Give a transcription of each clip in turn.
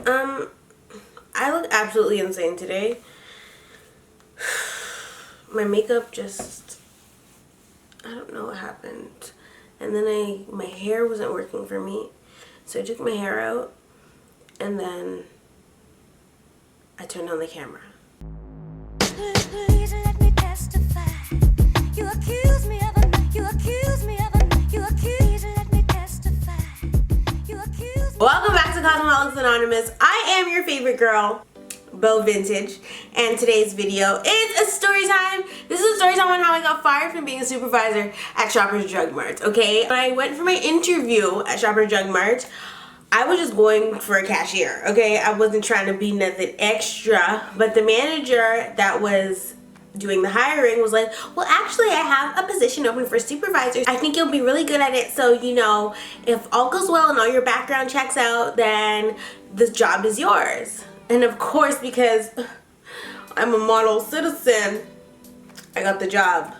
I look absolutely insane today. My makeup just, I don't know what happened. And then my hair wasn't working for me. So I took my hair out and then I turned on the camera. Please let me testify. You accuse me of let me testify. Welcome back to Cosmetics Anonymous. I am your favorite girl, Bo Vintage, and today's video is a story time. This is a story time on how I got fired from being a supervisor at Shoppers Drug Mart, okay? When I went for my interview at Shoppers Drug Mart, I was just going for a cashier, okay? I wasn't trying to be nothing extra, but the manager that was doing the hiring was like, well, actually I have a position open for supervisors. I think you'll be really good at it, so you know, if all goes well and all your background checks out, then this job is yours. And of course, because I'm a model citizen, I got the job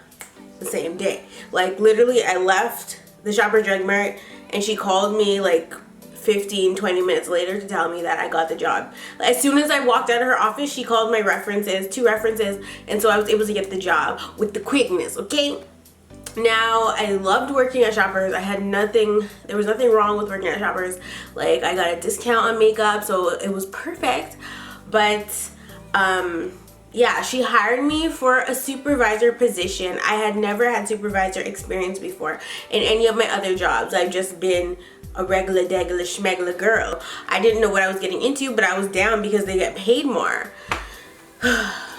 the same day. Like literally I left the Shoppers Drug Mart and she called me like 15-20 minutes later to tell me that I got the job. As soon as I walked out of her office, she called my references, 2 references, and so I was able to get the job with the quickness, okay? Now, I loved working at Shoppers. There was nothing wrong with working at Shoppers. Like, I got a discount on makeup, so it was perfect. But, yeah, she hired me for a supervisor position. I had never had supervisor experience before in any of my other jobs. I've just been a regular degular schmegular girl. I didn't know what I was getting into, but I was down because they get paid more.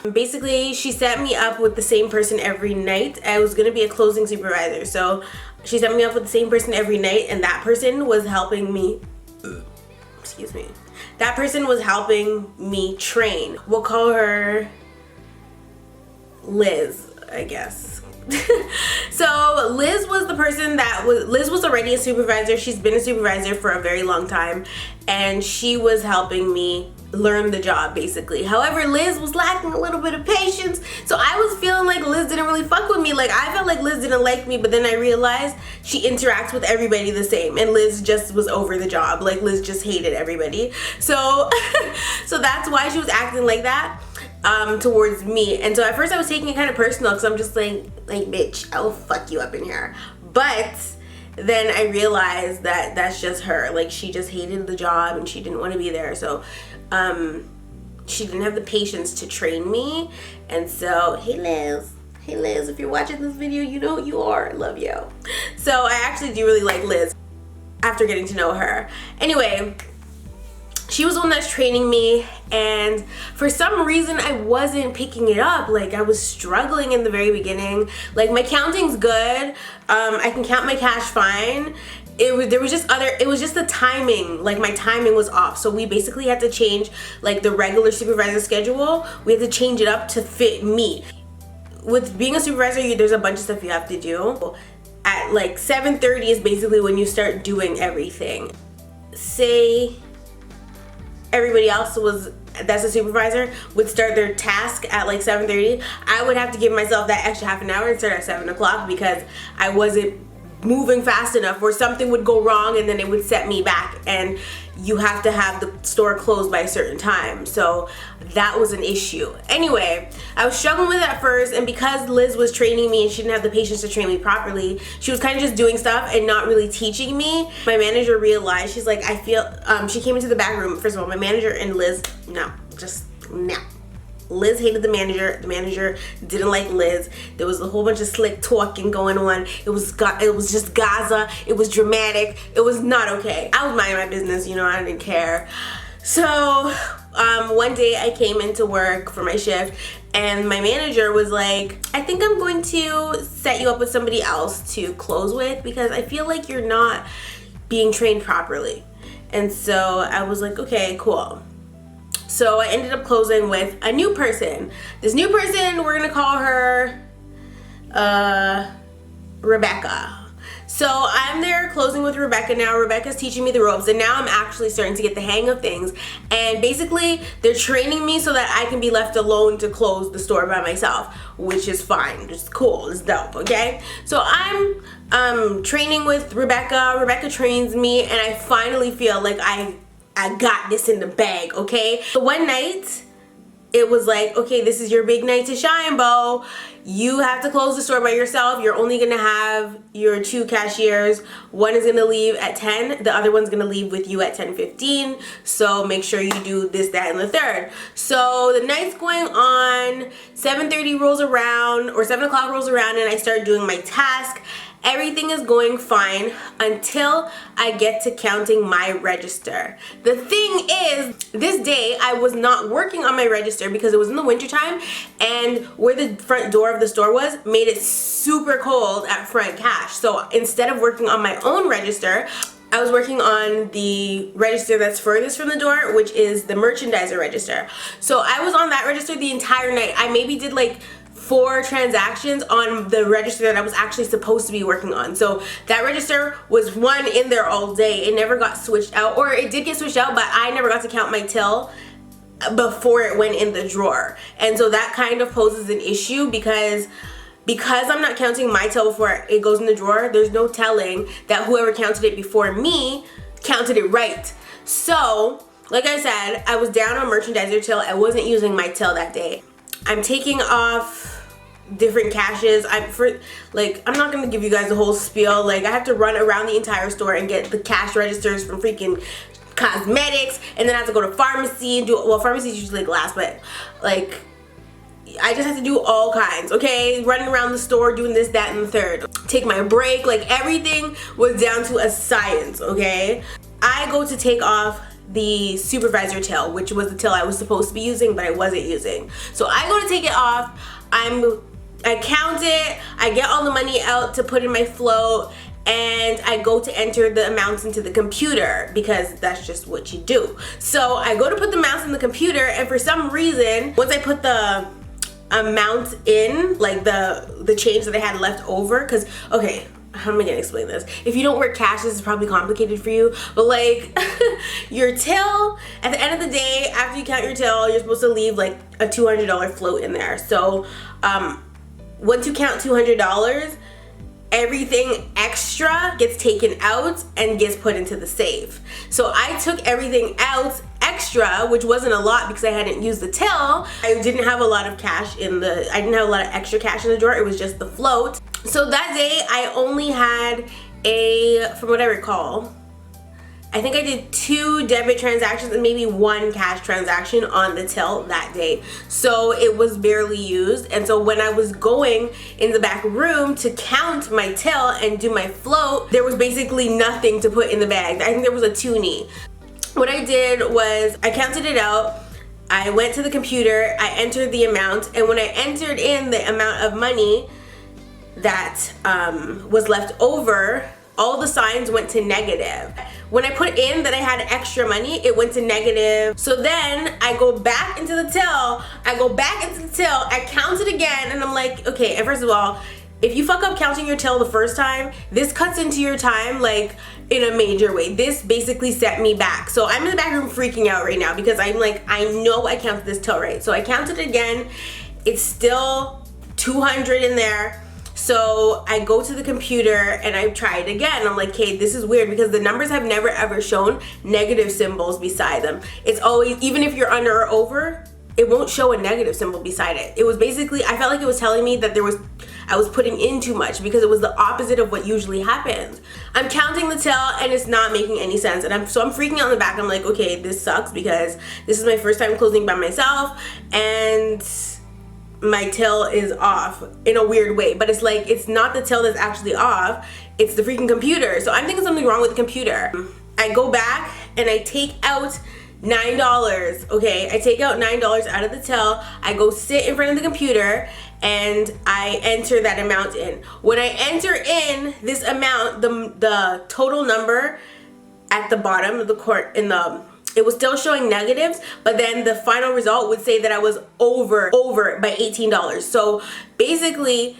Basically, she set me up with the same person every night. I was gonna be a closing supervisor, so she set me up with the same person every night, and that person was helping me, excuse me, that person was helping me train. We'll call her Liz, I guess. So Liz was the person Liz was already a supervisor. She's been a supervisor for a very long time, and she was helping me learn the job basically. However, Liz was lacking a little bit of patience, so I was feeling like Liz didn't really fuck with me. Like I felt like Liz didn't like me, but then I realized she interacts with everybody the same, and Liz just was over the job. Like Liz just hated everybody. So so that's why she was acting like that towards me. And so at first I was taking it kind of personal because I'm just like bitch, I will fuck you up in here. But then I realized that that's just her. Like she just hated the job and she didn't want to be there. So she didn't have the patience to train me. And so hey Liz, if you're watching this video, you know who you are. I love you. So I actually do really like Liz after getting to know her. Anyway, she was the one that's training me, and for some reason I wasn't picking it up. Like I was struggling in the very beginning. Like my counting's good. I can count my cash fine. It was just the timing. Like my timing was off. So we basically had to change like the regular supervisor schedule. We had to change it up to fit me. With being a supervisor, there's a bunch of stuff you have to do. At like 7:30 is basically when you start doing everything. Say everybody else that's a supervisor would start their task at like 7:30, I would have to give myself that extra half an hour and start at 7 o'clock because I wasn't moving fast enough, or something would go wrong and then it would set me back, and you have to have the store closed by a certain time. So that was an issue. Anyway, I was struggling with it at first, and because Liz was training me and she didn't have the patience to train me properly, she was kind of just doing stuff and not really teaching me. My manager realized, she's like, I feel, she came into the back room. First of all, my manager and Liz, no. Liz hated the manager didn't like Liz. There was a whole bunch of slick talking going on. It was just Gaza. It was dramatic. It was not okay. I was minding my business, you know, I didn't care. So one day I came into work for my shift, and my manager was like, I think I'm going to set you up with somebody else to close with because I feel like you're not being trained properly. And so I was like, okay, cool. So I ended up closing with a new person. This new person, we're gonna call her Rebecca. So I'm there closing with Rebecca now. Rebecca's teaching me the ropes, and now I'm actually starting to get the hang of things. And basically, they're training me so that I can be left alone to close the store by myself, which is fine. It's cool. It's dope, okay? So I'm training with Rebecca. Rebecca trains me, and I finally feel like I I got this in the bag, okay? So one night, it was like, okay, this is your big night to shine, Bo. You have to close the store by yourself. You're only gonna have your 2 cashiers. One is gonna leave at 10. The other one's gonna leave with you at 10:15. So make sure you do this, that, and the third. So the night's going on. 7:30 rolls around, or 7 o'clock rolls around, and I start doing my task. Everything is going fine until I get to counting my register. The thing is, this day I was not working on my register because it was in the winter time, and where the front door of the store was made it super cold at front cash. So instead of working on my own register, I was working on the register that's furthest from the door, which is the merchandiser register. So I was on that register the entire night. I maybe did like 4 transactions on the register that I was actually supposed to be working on. So that register was one in there all day. It never got switched out, or it did get switched out, but I never got to count my till before it went in the drawer. And so that kind of poses an issue because I'm not counting my till before it goes in the drawer. There's no telling that whoever counted it before me counted it right. So like I said, I was down on merchandiser till. I wasn't using my till that day. I'm taking off different caches. I'm not gonna give you guys the whole spiel. Like, I have to run around the entire store and get the cash registers from freaking cosmetics, and then I have to go to pharmacy and do, well, pharmacy is usually like last, but like I just have to do all kinds, okay? Running around the store, doing this, that, and the third. Take my break, like everything was down to a science, okay? I go to take off the supervisor till, which was the till I was supposed to be using, but I wasn't using. So I go to take it off. I count it. I get all the money out to put in my float, and I go to enter the amounts into the computer because that's just what you do. So I go to put the amounts in the computer, and for some reason, once I put the amount in, like the change that I had left over, because okay, how am I gonna explain this? If you don't work cash, this is probably complicated for you, but like your till, at the end of the day, after you count your till, you're supposed to leave like a $200 float in there. So once you count $200, everything extra gets taken out and gets put into the safe. So I took everything out extra, which wasn't a lot because I hadn't used the till. I didn't have a lot of cash I didn't have a lot of extra cash in the drawer. It was just the float. So that day I only had from what I recall, I think I did 2 debit transactions and maybe 1 cash transaction on the till that day. So it was barely used. And so when I was going in the back room to count my till and do my float, there was basically nothing to put in the bag. I think there was a toonie. What I did was I counted it out. I went to the computer, I entered the amount, and when I entered in the amount of money that was left over, all the signs went to negative. When I put in that I had extra money, it went to negative. So then I go back into the till, I count it again, and I'm like, okay, and first of all, if you fuck up counting your till the first time, this cuts into your time like in a major way. This basically set me back. So I'm in the back room freaking out right now because I'm like, I know I counted this till right. So I counted again, it's still 200 in there. So I go to the computer and I try it again. I'm like, okay, this is weird because the numbers have never ever shown negative symbols beside them. It's always, even if you're under or over, it won't show a negative symbol beside it. It was basically, I felt like it was telling me that I was putting in too much because it was the opposite of what usually happens. I'm counting the till and it's not making any sense. And I'm freaking out in the back. I'm like, okay, this sucks because this is my first time closing by myself and my till is off in a weird way. But it's like, it's not the till that's actually off, it's the freaking computer. So I'm thinking something wrong with the computer. I go back and I take out $9, okay? I take out $9 out of the till. I go sit in front of the computer and I enter that amount in. When I enter in this amount, the total number at the bottom of the court it was still showing negatives, but then the final result would say that I was over by $18. So basically,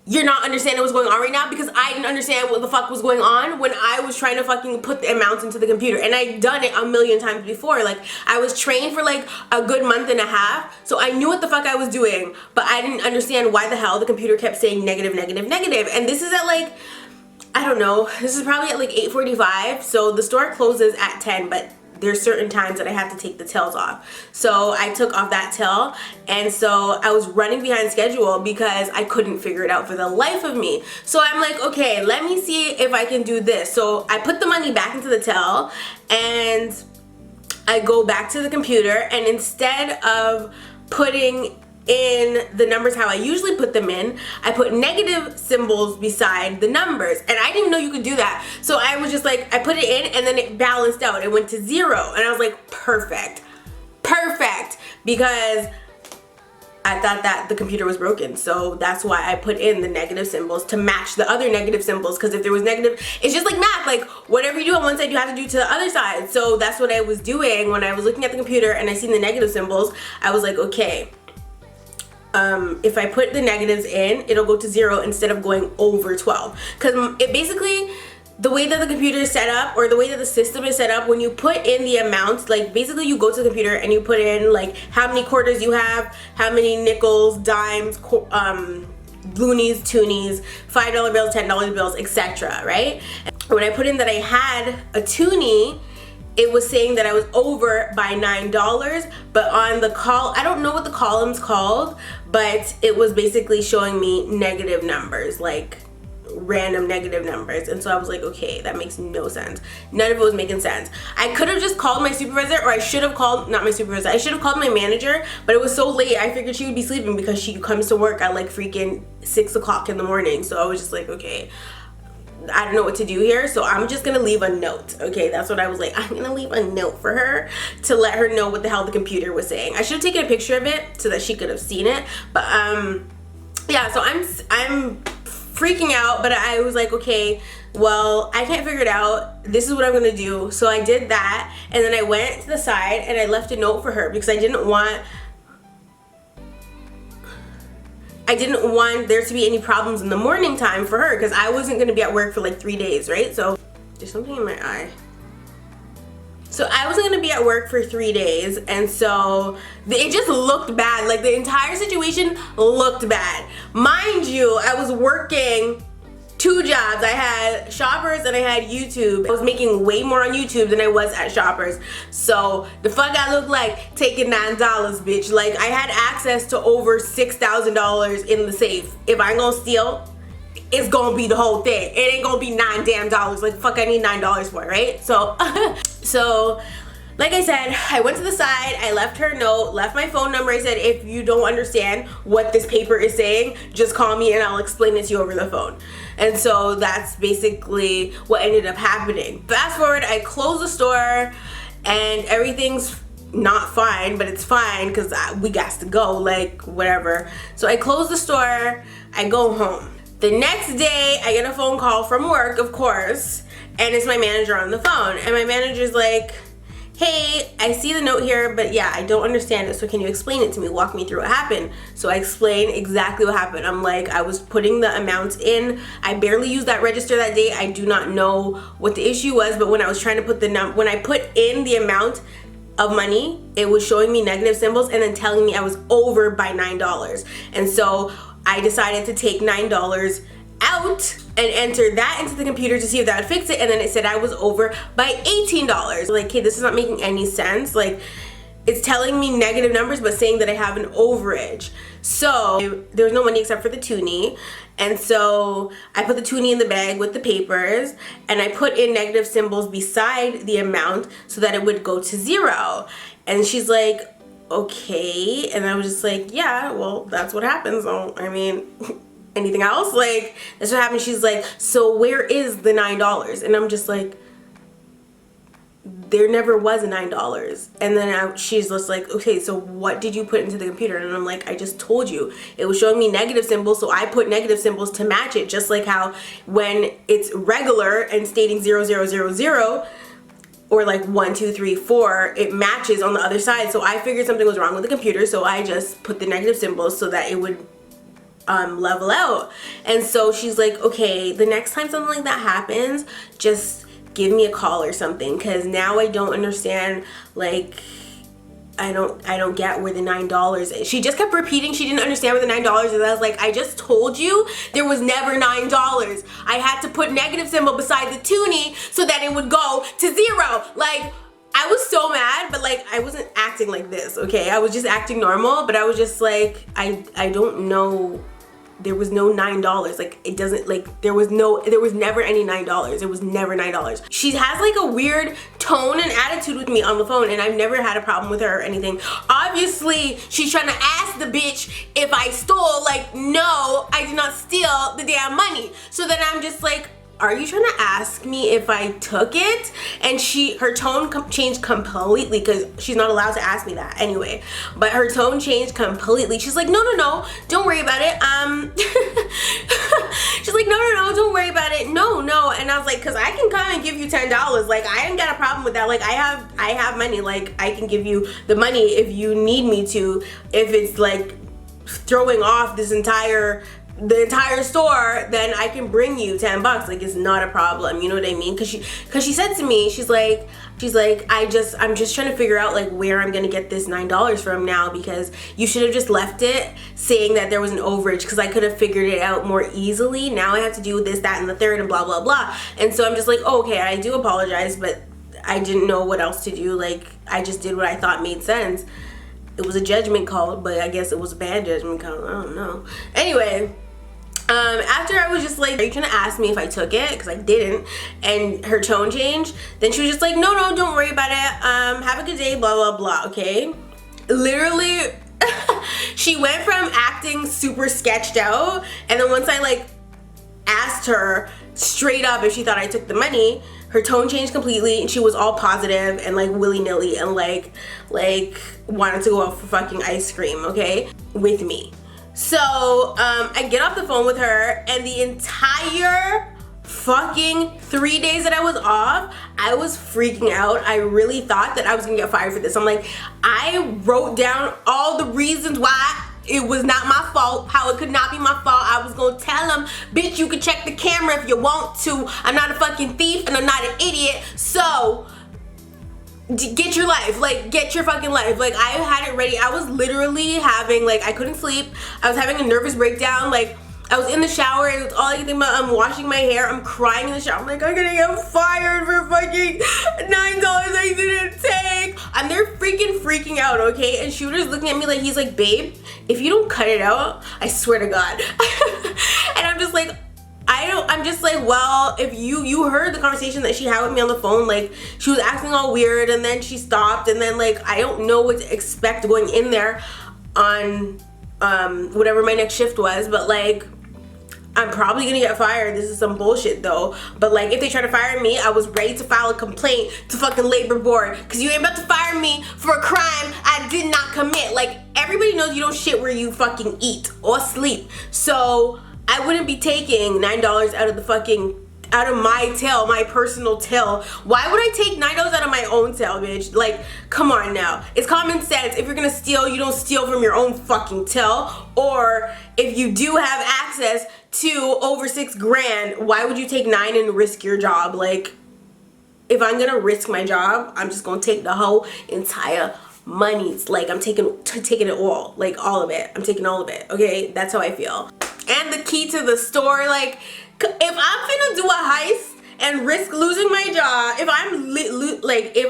you're not understanding what's going on right now because I didn't understand what the fuck was going on when I was trying to fucking put the amounts into the computer. And I'd done it a million times before. Like, I was trained for like a good month and a half, so I knew what the fuck I was doing, but I didn't understand why the hell the computer kept saying negative, negative, negative. And this is at like, I don't know, this is probably at like 8:45, so the store closes at 10, but there's certain times that I have to take the tills off. So I took off that till, and so I was running behind schedule because I couldn't figure it out for the life of me. So I'm like, okay, let me see if I can do this. So I put the money back into the till, and I go back to the computer, and instead of putting in the numbers how I usually put them in, I put negative symbols beside the numbers, and I didn't even know you could do that. So I was just like, I put it in, and then it balanced out. It went to 0, and I was like, perfect, because I thought that the computer was broken. So that's why I put in the negative symbols to match the other negative symbols, because if there was negative, it's just like math, like whatever you do on one side you have to do to the other side. So that's what I was doing when I was looking at the computer and I seen the negative symbols. I was like, okay, if I put the negatives in, it'll go to 0 instead of going over 12. Because it basically, the way that the computer is set up, or the way that the system is set up, when you put in the amounts, like basically you go to the computer and you put in like how many quarters you have, how many nickels, dimes, loonies, toonies, $5 bills, $10 bills, etc., right? When I put in that I had a toonie, it was saying that I was over by $9, but on the I don't know what the column's called, but it was basically showing me negative numbers, like random negative numbers. And so I was like, okay, that makes no sense. None of it was making sense. I could have just called my supervisor, or I should have called, not my supervisor, I should have called my manager, but it was so late, I figured she would be sleeping because she comes to work at like freaking 6 o'clock in the morning. So I was just like, okay, I don't know what to do here, so I'm just gonna leave a note. Okay, that's what I was like, I'm gonna leave a note for her to let her know what the hell the computer was saying. I should have taken a picture of it so that she could have seen it, but yeah, so I'm freaking out, but I was like, okay, well, I can't figure it out, this is what I'm gonna do. So I did that, and then I went to the side and I left a note for her because I didn't want there to be any problems in the morning time for her, because I wasn't going to be at work for like 3 days, right? So there's something in my eye. So I wasn't going to be at work for 3 days, and so it just looked bad. Like the entire situation looked bad. Mind you, I was working 2 jobs. I had Shoppers and I had YouTube. I was making way more on YouTube than I was at Shoppers. So the fuck I look like taking $9, bitch. Like I had access to over $6,000 in the safe. If I ain't gonna steal, it's gonna be the whole thing. It ain't gonna be $9 damn. Like fuck, I need $9 for it, right? So, so like I said, I went to the side, I left her a note, left my phone number. I said, if you don't understand what this paper is saying, just call me and I'll explain it to you over the phone. And so that's basically what ended up happening. Fast forward, I closed the store and everything's not fine, but it's fine because we got to go, like whatever. So I close the store, I go home. The next day, I get a phone call from work, of course, and it's my manager on the phone. And my manager's like, hey, I see the note here, but yeah, I don't understand it, so can you explain it to me? Walk me through what happened. So I explained exactly what happened. I'm like, I was putting the amounts in. I barely used that register that day. I do not know what the issue was, but when I was trying to put when I put in the amount of money, it was showing me negative symbols and then telling me I was over by $9. And so I decided to take $9 out and enter that into the computer to see if that would fix it, and then it said I was over by $18. Like, okay, this is not making any sense. Like, it's telling me negative numbers but saying that I have an overage. So there was no money except for the toonie, and so I put the toonie in the bag with the papers and I put in negative symbols beside the amount so that it would go to 0. And she's like, okay. And I was just like, yeah, well, that's what happens. So, I mean, anything else? Like, that's what happened. She's like, so where is the $9? And I'm just like, there never was a $9. And then she's just like, okay, so what did you put into the computer? And I'm like, I just told you. It was showing me negative symbols, so I put negative symbols to match it, just like how when it's regular and stating 0000 or like 1 2 3 4, it matches on the other side. So I figured something was wrong with the computer, so I just put the negative symbols so that it would level out. And so she's like, okay, the next time something like that happens, just give me a call or something, because now I don't understand, like, I don't get where the $9 is. She just kept repeating she didn't understand where the $9 is. I was like, I just told you there was never $9. I had to put negative symbol beside the toonie so that it would go to 0. Like, I was so mad, but like I wasn't acting like this, okay? I was just acting normal, but I was just like, I don't know. There was no $9. Like it doesn't, like there was never any $9. It was never $9. She has like a weird tone and attitude with me on the phone, and I've never had a problem with her or anything. Obviously, she's trying to ask the bitch if I stole. Like, no, I did not steal the damn money. So then I'm just like, are you trying to ask me if I took it? And her tone changed completely, because she's not allowed to ask me that anyway. But her tone changed completely. She's like, no, don't worry about it. She's like, no, don't worry about it. No. And I was like, cause I can come and give you $10. Like I ain't got a problem with that. Like I have money. Like I can give you the money if you need me to. If it's like throwing off the entire store, then I can bring you $10. Like it's not a problem, you know what I mean? Cause she said to me, she's like I'm just trying to figure out like where I'm gonna get this $9 from now, because you should have just left it saying that there was an overage, because I could have figured it out more easily. Now I have to do this, that, and the third, and blah blah blah. And so I'm just like, oh, okay, I do apologize, but I didn't know what else to do. Like I just did what I thought made sense. It was a judgment call, but I guess it was a bad judgment call. I don't know. Anyway, after I was just like, are you trying to ask me if I took it? Because I didn't. And her tone changed. Then she was just like, no, don't worry about it. Have a good day, blah, blah, blah, okay? Literally, she went from acting super sketched out, and then once I like asked her straight up if she thought I took the money, her tone changed completely, and she was all positive and like willy-nilly and like wanted to go out for fucking ice cream, okay, with me. So I get off the phone with her, and the entire fucking 3 days that I was off, I was freaking out. I really thought that I was gonna get fired for this. I'm like, I wrote down all the reasons why it was not my fault, how it could not be my fault. I was gonna tell them, bitch, you can check the camera if you want to. I'm not a fucking thief and I'm not an idiot. So get your life, like get your fucking life. Like I had it ready. I was literally having, like, I couldn't sleep. I was having a nervous breakdown. Like I was in the shower, and it's all I can think about. I'm washing my hair, I'm crying in the shower. I'm like, I'm gonna get fired for fucking $9 I didn't take. And they're freaking out, okay? And Shooter's looking at me like, he's like, babe, if you don't cut it out, I swear to God. And I'm just like, I'm just like, well, if you heard the conversation that she had with me on the phone, like she was acting all weird, and then she stopped, and then like I don't know what to expect going in there on whatever my next shift was, but like I'm probably gonna get fired. This is some bullshit though. But like if they try to fire me, I was ready to file a complaint to fucking labor board, because you ain't about to fire me for a crime I did not commit. Like everybody knows you don't shit where you fucking eat or sleep. So I wouldn't be taking $9 out of my till, my personal till. Why would I take $9 out of my own till, bitch? Like, come on now. It's common sense. If you're gonna steal, you don't steal from your own fucking till. Or if you do have access to over $6,000, why would you take 9 and risk your job? Like, if I'm gonna risk my job, I'm just gonna take the whole entire money. Like I'm taking it all, like all of it. I'm taking all of it, okay? That's how I feel. And the key to the store, like if I'm finna do a heist and risk losing my job, if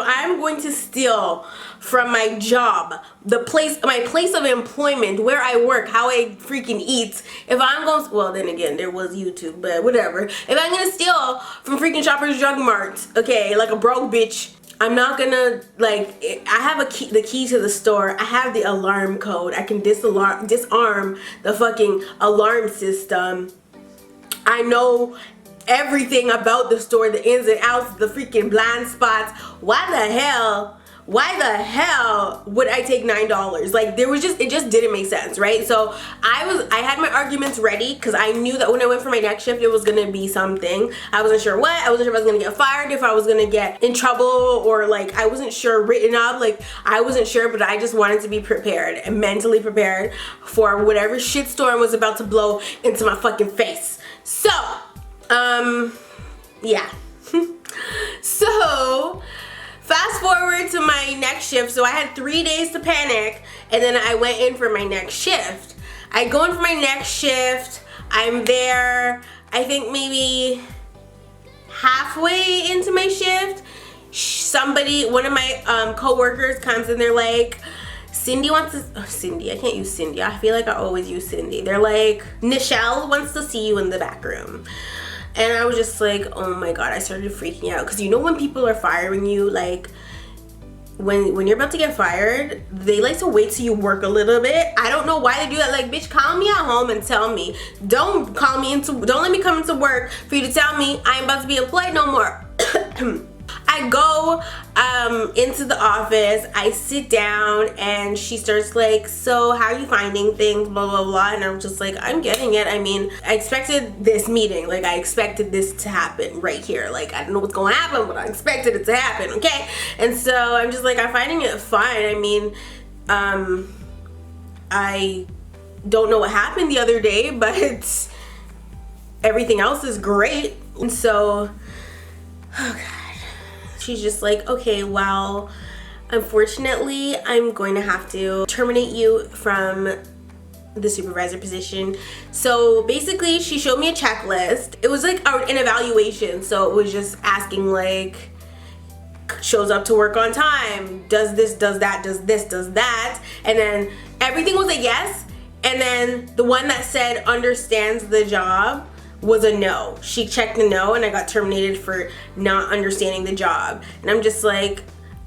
I'm going to steal from my job, my place of employment, where I work, how I freaking eat, if I'm going, well then again, there was YouTube, but whatever. If I'm gonna steal from freaking Shoppers Drug Mart, okay, like a broke bitch, I'm not gonna, like, I have the key to the store. I have the alarm code. I can disarm the fucking alarm system. I know everything about the store, the ins and outs, the freaking blind spots. Why the hell would I take $9? Like it just didn't make sense, right? So I had my arguments ready, because I knew that when I went for my next shift, it was gonna be something. I wasn't sure what. I wasn't sure if I was gonna get fired, if I was gonna get in trouble, or like I wasn't sure, written up. Like I wasn't sure, but I just wanted to be prepared and mentally prepared for whatever shitstorm was about to blow into my fucking face. So, yeah. So fast forward to my next shift. So I had 3 days to panic, and then I went in for my next shift. I go in for my next shift. I'm there, I think maybe halfway into my shift. somebody, one of my co-workers comes and they're like, Cindy wants to, oh, Cindy, I can't use Cindy. I feel like I always use Cindy. They're like, Nichelle wants to see you in the back room. And I was just like, oh my God, I started freaking out. Cause you know when people are firing you, like when you're about to get fired, they like to wait till you work a little bit. I don't know why they do that. Like, bitch, call me at home and tell me. Don't let me come into work for you to tell me I ain't about to be employed no more. I go into the office, I sit down, and she starts like, so how are you finding things, blah, blah, blah. And I'm just like, I'm getting it. I mean, I expected this meeting. Like, I expected this to happen right here. Like, I don't know what's going to happen, but I expected it to happen, okay? And so I'm just like, I'm finding it fine. I mean, I don't know what happened the other day, but everything else is great. And so, oh God. She's just like, okay, well, unfortunately, I'm going to have to terminate you from the supervisor position. So basically, she showed me a checklist. It was like an evaluation. So it was just asking like, shows up to work on time, does this, does that, does this, does that. And then everything was a yes. And then the one that said understands the job was a no. She checked a no, and I got terminated for not understanding the job. And I'm just like,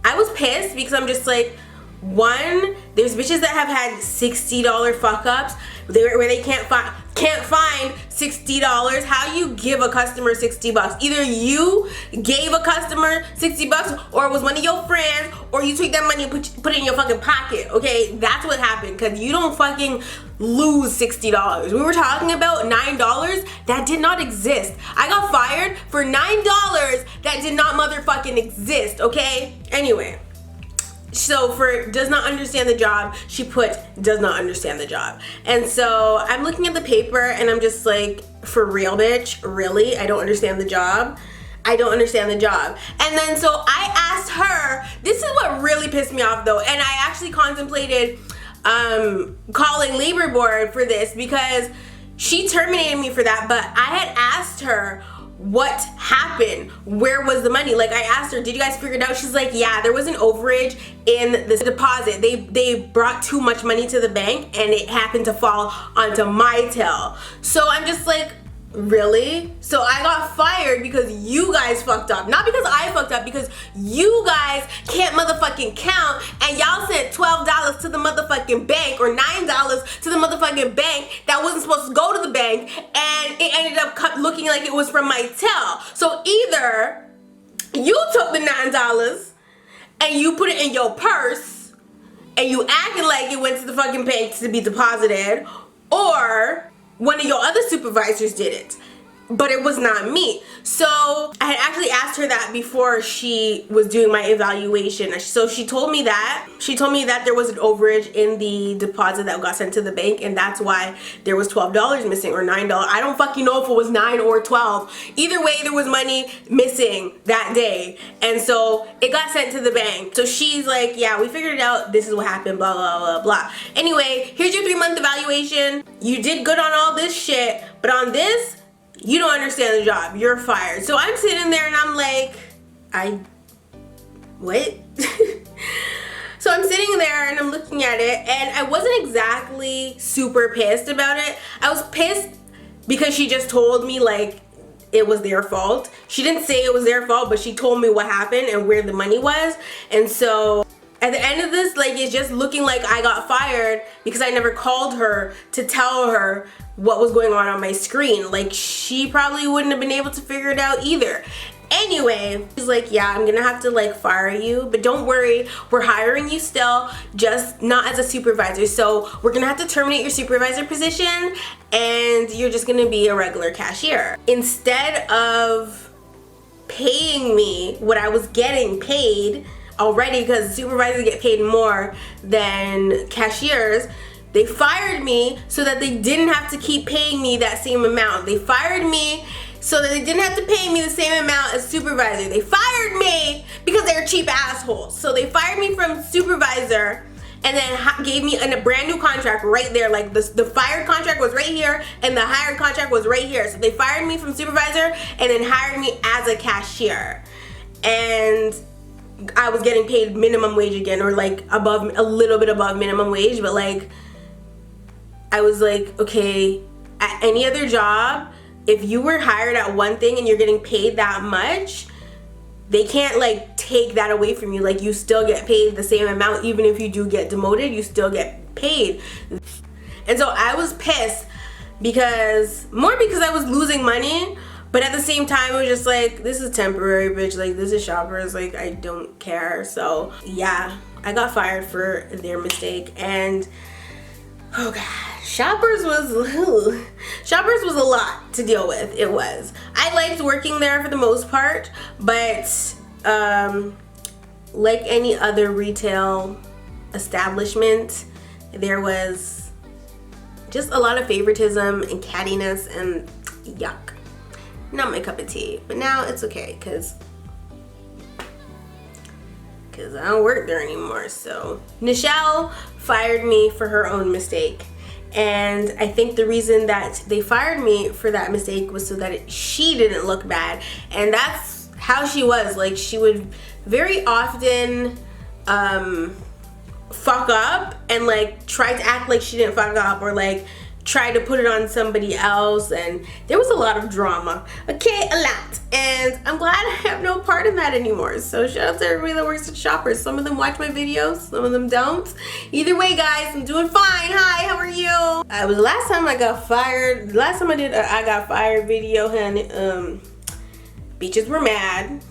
I was pissed because I'm just like, one, there's bitches that have had $60 fuck ups where they can't find $60. How you give a customer $60? Either you gave a customer $60 or it was one of your friends, or you took that money and put it in your fucking pocket. Okay, that's what happened, because you don't fucking lose $60. We were talking about $9 that did not exist. I got fired for $9 that did not motherfucking exist. Okay, anyway. So for does not understand the job, she put does not understand the job. And so I'm looking at the paper and I'm just like, for real, bitch? Really? I don't understand the job? I don't understand the job. And then so I asked her, this is what really pissed me off though, and I actually contemplated calling labor board for this because she terminated me for that, but I had asked her what happened, where was the money. Like, I asked her, did you guys figure it out? She's like, yeah, there was an overage in the deposit. They brought too much money to the bank and it happened to fall onto my tail. So I'm just like, really? So I got fired because you guys fucked up. Not because I fucked up, because you guys can't motherfucking count, and y'all sent $12 to the motherfucking bank, or $9 to the motherfucking bank that wasn't supposed to go to the bank, and it ended up looking like it was from my till. So either you took the $9 and you put it in your purse and you acted like it went to the fucking bank to be deposited, or one of your other supervisors did it, but it was not me. So I had actually asked her that before she was doing my evaluation. So she told me that. She told me that there was an overage in the deposit that got sent to the bank, and that's why there was $12 missing, or $9. I don't fucking know if it was 9 or 12. Either way, there was money missing that day, and so it got sent to the bank. So she's like, yeah, we figured it out. This is what happened, blah, blah, blah, blah. Anyway, here's your 3-month evaluation. You did good on all this shit, but on this, you don't understand the job. You're fired. So I'm sitting there and I'm like, what? So I'm sitting there and I'm looking at it, and I wasn't exactly super pissed about it. I was pissed because she just told me like it was their fault. She didn't say it was their fault, but she told me what happened and where the money was. And so at the end of this, like, it's just looking like I got fired because I never called her to tell her what was going on my screen. Like, she probably wouldn't have been able to figure it out either. Anyway, she's like, yeah, I'm gonna have to like fire you, but don't worry, we're hiring you still, just not as a supervisor. So we're gonna have to terminate your supervisor position and you're just gonna be a regular cashier. Instead of paying me what I was getting paid already, because supervisors get paid more than cashiers, they fired me so that they didn't have to keep paying me that same amount. They fired me so that they didn't have to pay me the same amount as supervisor. They fired me because they're cheap assholes. So they fired me from supervisor and then gave me a brand new contract right there. Like the fired contract was right here and the hired contract was right here. So they fired me from supervisor and then hired me as a cashier. And I was getting paid minimum wage again, or like above, a little bit above minimum wage, but like I was like, okay, at any other job, if you were hired at one thing and you're getting paid that much, they can't like take that away from you. Like, you still get paid the same amount. Even if you do get demoted, you still get paid. And so I was pissed because I was losing money, but at the same time it was just like, this is temporary, bitch. Like, this is Shoppers. Like, I don't care. So yeah, I got fired for their mistake. And oh god, Shoppers was a lot to deal with. It was. I liked working there for the most part, but like any other retail establishment, there was just a lot of favoritism and cattiness, and yuck. Not my cup of tea. But now it's okay, because I don't work there anymore. So Nichelle fired me for her own mistake, and I think the reason that they fired me for that mistake was so that she didn't look bad. And that's how she was. Like, she would very often fuck up and like try to act like she didn't fuck up, or like try to put it on somebody else, and there was a lot of drama. Okay, a lot. And I'm glad I have no part in that anymore. So shout out to everybody that works at Shoppers. Some of them watch my videos, some of them don't. Either way, guys, I'm doing fine. Hi, how are you? It was the last time I got fired. The last time I did a I got fired video, honey, bitches were mad.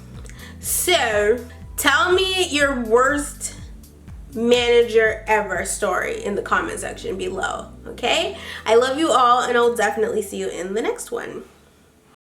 So tell me your worst manager ever story in the comment section below. Okay, I love you all, and I'll definitely see you in the next one.